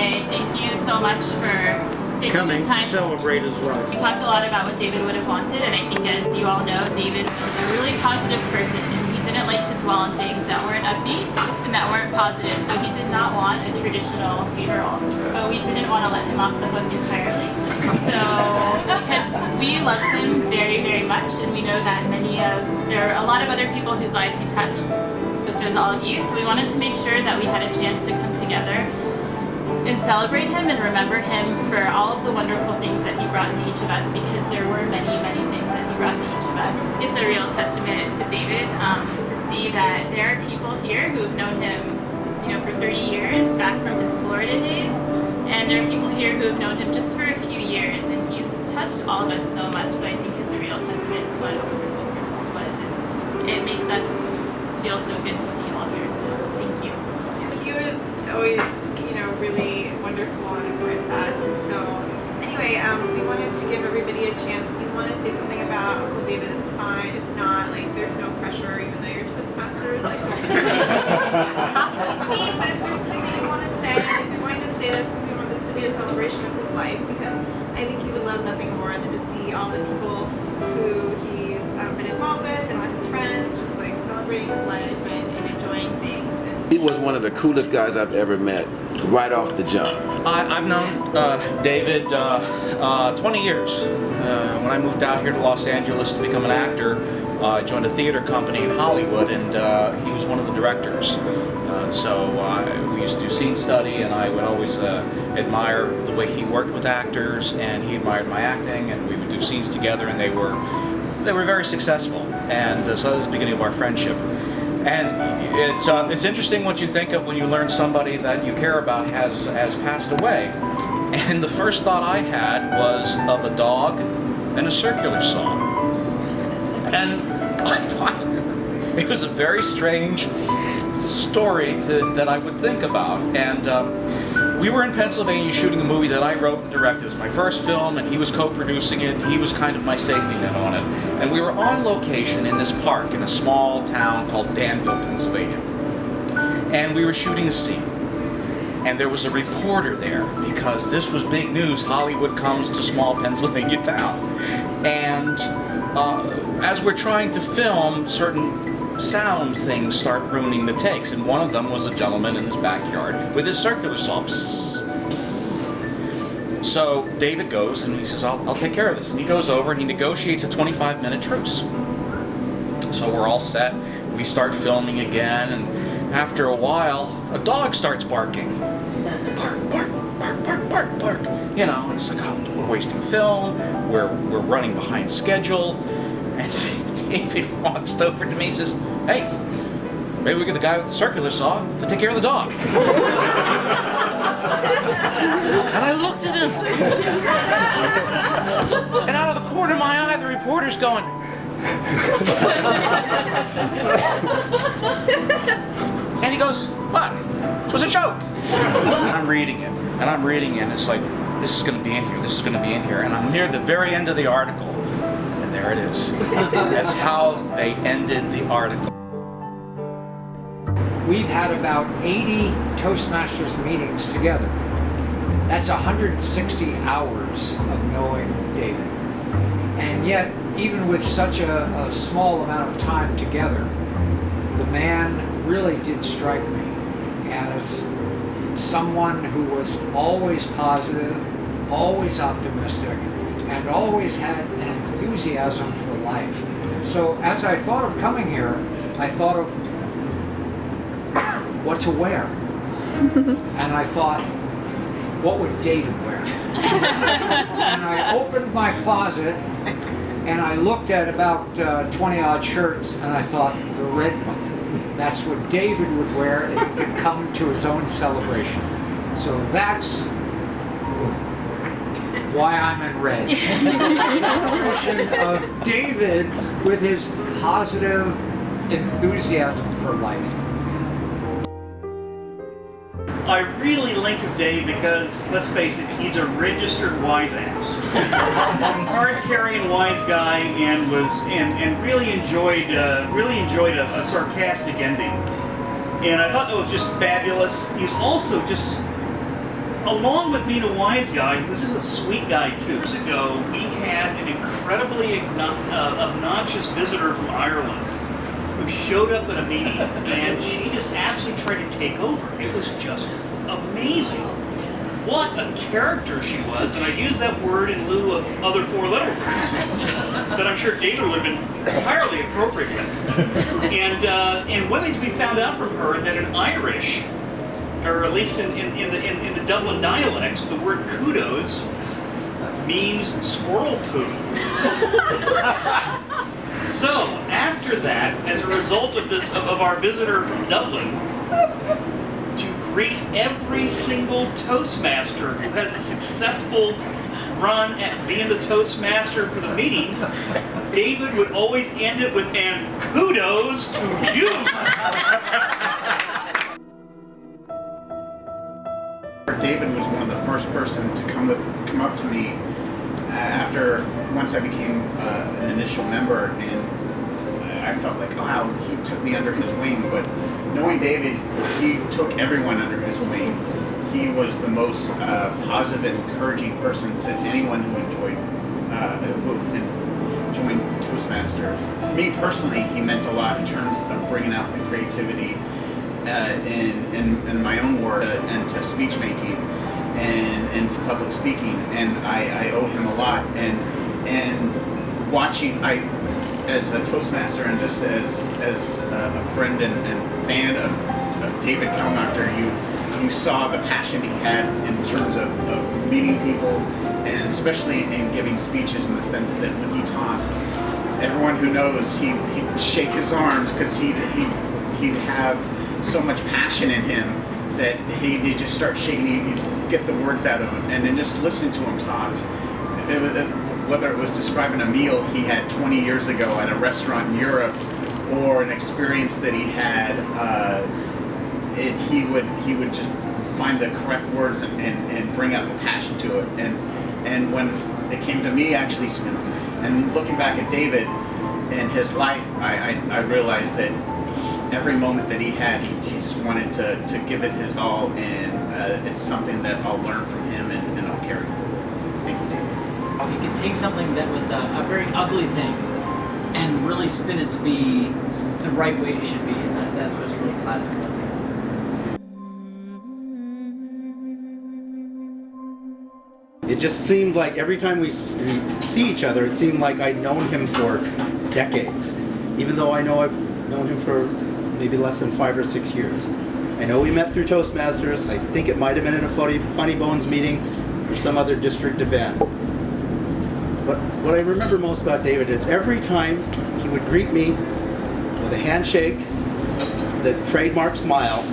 say thank you so much for taking the time to celebrate as well. We talked a lot about what David would have wanted, and I think, as you all know, David was a really positive person, and he didn't like to dwell on things that weren't upbeat and that weren't positive. So he did not want a traditional funeral, but we didn't want to let him off the hook entirely. So, because we loved him very, very much, and we know that there are a lot of other people whose lives he touched, such as all of you. So we wanted to make sure that we had a chance to come together and celebrate him and remember him for all of the wonderful things that he brought to each of us, because there were many, many things that he brought to each of us. It's a real testament to David to see that there are people here who have known him, for 30 years, back from his Florida days, and there are people here who have known him just for a few years, and he's touched all of us so much. So I think it's a real testament to what a wonderful person he was, and it makes us feel so good to see him all here. So thank you. He was always really wonderful and important to us, and so anyway, we wanted to give everybody a chance. If you want to say something about Uncle David, it's fine. If not, there's no pressure, even though you're Toastmasters, don't have to speak, but if there's something that you want to say, we wanted to say this because we want this to be a celebration of his life, because I think he would love nothing more than to see all the people who he's been involved with and all his friends just celebrating his life and enjoying things. He was one of the coolest guys I've ever met, right off the jump. I've known David 20 years. When I moved out here to Los Angeles to become an actor, I joined a theater company in Hollywood, and he was one of the directors. So we used to do scene study, and I would always admire the way he worked with actors, and he admired my acting, and we would do scenes together, and they were very successful. And so that was the beginning of our friendship. And it's interesting what you think of when you learn somebody that you care about has passed away. And the first thought I had was of a dog and a circular saw. And I thought it was a very strange story that I would think about. And we were in Pennsylvania shooting a movie that I wrote and directed. It was my first film, and he was co-producing it, and he was kind of my safety net on it. And we were on location in this park in a small town called Danville, Pennsylvania. And we were shooting a scene. And there was a reporter there, because this was big news. Hollywood comes to small Pennsylvania town. And as we're trying to film, certain sound things start ruining the takes, and one of them was a gentleman in his backyard with his circular saw. Psst, psst. So David goes and he says, I'll take care of this. And he goes over and he negotiates a 25-minute truce. So we're all set. We start filming again, and after a while, a dog starts barking. Bark, bark, bark, bark, bark, bark. And it's like, oh, we're wasting film. We're running behind schedule. And David walks over to me and says, hey, maybe we get the guy with the circular saw to take care of the dog. And I looked at him. And out of the corner of my eye, the reporter's going. And he goes, what? It was a joke. And I'm reading it, and it's like, this is going to be in here, this is going to be in here. And I'm near the very end of the article. And there it is. That's how they ended the article. We've had about 80 Toastmasters meetings together. That's 160 hours of knowing David. And yet, even with such a small amount of time together, the man really did strike me as someone who was always positive, always optimistic, and always had an enthusiasm for life. So as I thought of coming here, I thought of what to wear. And I thought, what would David wear? And I opened my closet and I looked at about 20 odd shirts, and I thought, the red one. That's what David would wear if he could come to his own celebration. So that's why I'm in red. Celebration of David with his positive enthusiasm for life. I really link with Dave because, let's face it, he's a registered wise ass. He's a card-carrying wise guy, and really enjoyed a sarcastic ending. And I thought that was just fabulous. He's also just along with being a wise guy, he was just a sweet guy too. Years ago, we had an incredibly obnoxious visitor from Ireland who showed up at a meeting, and she just absolutely tried to take over. It was just amazing. What a character she was, and I use that word in lieu of other four-letter words that I'm sure David would have been entirely appropriate with. And one of the things we found out from her that in Irish, or at least in the Dublin dialects, the word kudos means squirrel poo. So after that, as a result of this, of our visitor from Dublin, to greet every single Toastmaster who has a successful run at being the Toastmaster for the meeting, David would always end it with, "And kudos to you." David was one of the first person to come up to me after once I became an initial member, and I felt like, wow, he took me under his wing. But knowing David, he took everyone under his wing. He was the most positive and encouraging person to anyone who joined Toastmasters. Me personally, he meant a lot in terms of bringing out the creativity in my own work and to speech making and to public speaking, and I owe him a lot. And watching, as a Toastmaster and just as a friend and fan of David Kelmachter, you saw the passion he had in terms of meeting people, and especially in giving speeches, in the sense that when he talked, everyone who knows, he'd shake his arms because he'd have so much passion in him that he'd just start shaking, he'd get the words out of him. And then just listening to him talk, whether it was describing a meal he had 20 years ago at a restaurant in Europe, or an experience that he had, he would just find the correct words and bring out the passion to it. And when it came to me actually, and looking back at David and his life, I realized that every moment that he had, he just wanted to give it his all, and it's something that I'll learn from him and I'll carry forward. Thank you, David. He could take something that was a very ugly thing and really spin it to be the right way it should be, and that's what's really classic about David. It just seemed like every time we see each other, it seemed like I'd known him for decades, even though I know I've known him for maybe less than 5 or 6 years. I know we met through Toastmasters. I think it might have been at a Funny Bones meeting or some other district event. But what I remember most about David is every time he would greet me with a handshake, the trademark smile,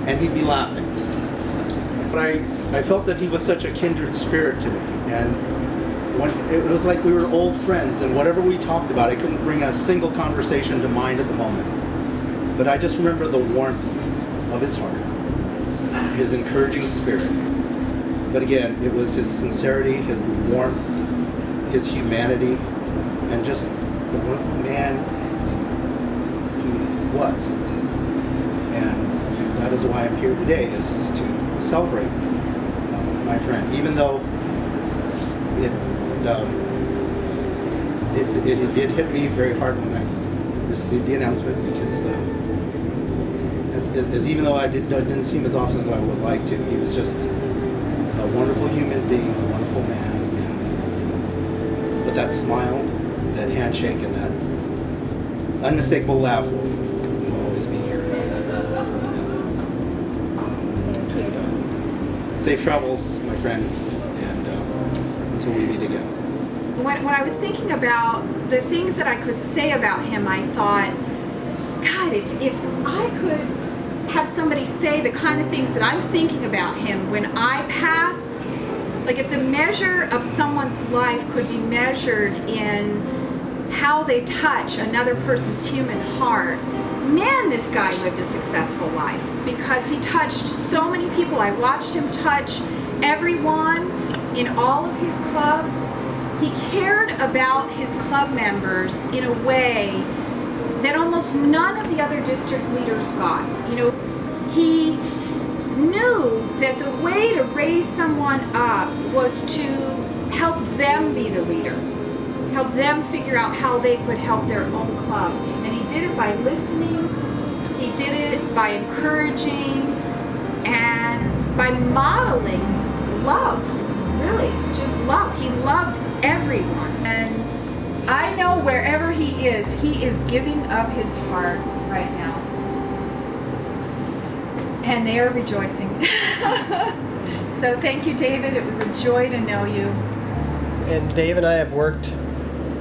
and he'd be laughing. But I felt that he was such a kindred spirit to me, and it was like we were old friends, and whatever we talked about, I couldn't bring a single conversation to mind at the moment. But I just remember the warmth of his heart, his encouraging spirit. But again, it was his sincerity, his warmth, his humanity, and just the wonderful man he was. And that is why I'm here today, is to celebrate my friend, even though it did hit me very hard when I received the announcement, because as even though I didn't see him as often as I would like to, he was just a wonderful human being, a wonderful man. And, but that smile, that handshake, and that unmistakable laugh will always be here. And, safe travels, my friend, and until we meet again. When I was thinking about the things that I could say about him, I thought, God, if I could have somebody say the kind of things that I'm thinking about him when I pass, like if the measure of someone's life could be measured in how they touch another person's human heart, man, this guy lived a successful life, because he touched so many people. I watched him touch everyone in all of his clubs. He cared about his club members in a way that almost none of the other district leaders got. You know, he knew that the way to raise someone up was to help them be the leader, help them figure out how they could help their own club. And he did it by listening, he did it by encouraging, and by modeling love, really, just love. He loved everyone. And I know wherever he is giving of his heart right now. And they are rejoicing. So thank you, David. It was a joy to know you. And Dave and I have worked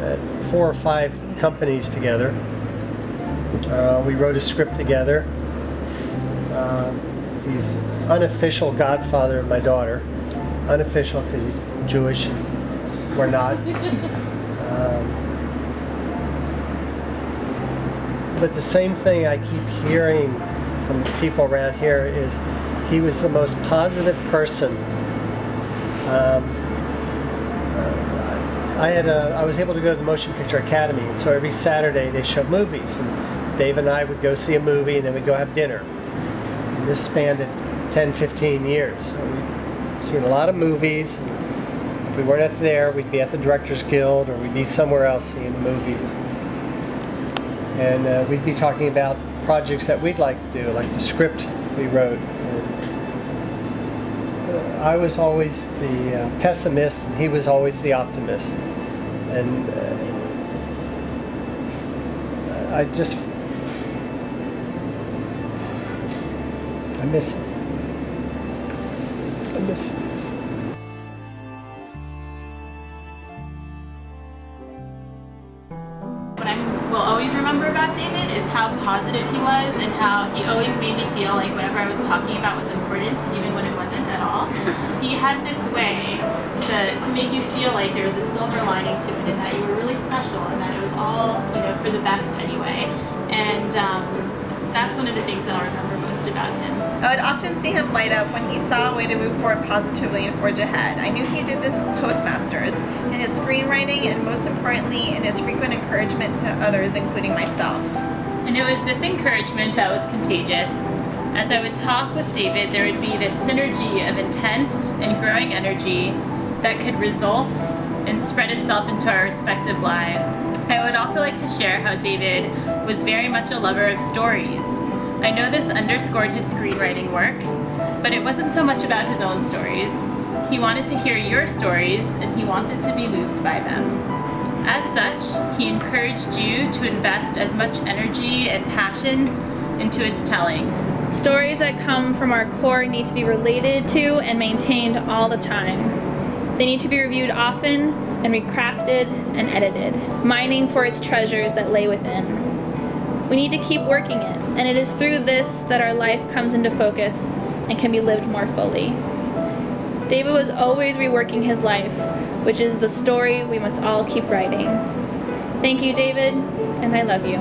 at 4 or 5 companies together. We wrote a script together. He's unofficial godfather of my daughter. Unofficial because he's Jewish. We're not. But the same thing I keep hearing from the people around here is he was the most positive person. I was able to go to the Motion Picture Academy, and so every Saturday they show movies, and Dave and I would go see a movie, and then we'd go have dinner. And this spanned 10, 15 years. So we've seen a lot of movies. If we weren't there, we'd be at the Directors Guild, or we'd be somewhere else seeing the movies. And we'd be talking about projects that we'd like to do, like the script we wrote. I was always the pessimist, and he was always the optimist. And I miss him. I miss him. What I will always remember about David is how positive he was and how he always made me feel like whatever I was talking about was important, even when it wasn't at all. He had this way to make you feel like there was a silver lining to it and that you were really special and that it was all, for the best anyway. And that's one of the things that I'll remember most about him. I would often see him light up when he saw a way to move forward positively and forge ahead. I knew he did this with Toastmasters, in his screenwriting, and most importantly, in his frequent encouragement to others, including myself. And it was this encouragement that was contagious. As I would talk with David, there would be this synergy of intent and growing energy that could result and spread itself into our respective lives. I would also like to share how David was very much a lover of stories. I know this underscored his screenwriting work, but it wasn't so much about his own stories. He wanted to hear your stories, and he wanted to be moved by them. As such, he encouraged you to invest as much energy and passion into its telling. Stories that come from our core need to be related to and maintained all the time. They need to be reviewed often and recrafted and edited, mining for its treasures that lay within. We need to keep working it, and it is through this that our life comes into focus and can be lived more fully. David was always reworking his life, which is the story we must all keep writing. Thank you, David, and I love you.